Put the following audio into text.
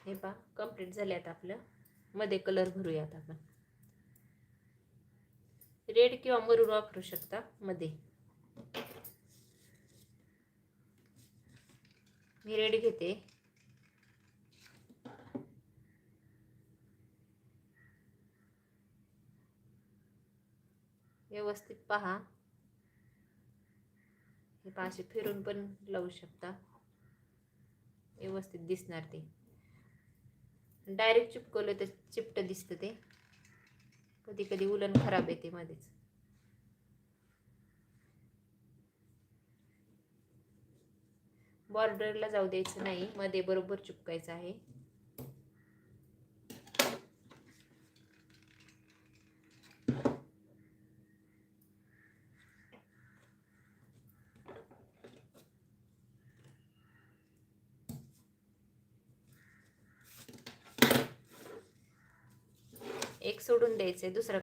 हे पहा कंप्लीट झाले. आता आपलं मध्ये कलर भरूयात आपण. रेड किंवा मरून वापरू शकता मध्ये. मी रेड घेते. व्यवस्थित पहा. हे पहा असे फिरून पण लावू शकता, व्यवस्थित दिसणार ते. डायरेक्ट चिपकवलं तर चिपट दिसतं ते. कधी कधी उलन खराब येते मध्येच. बॉर्डरला जाऊ द्यायचं नाही, मध्ये बरोबर चिपकायचं आहे. एक सोडून द्यायचंय, दुसरा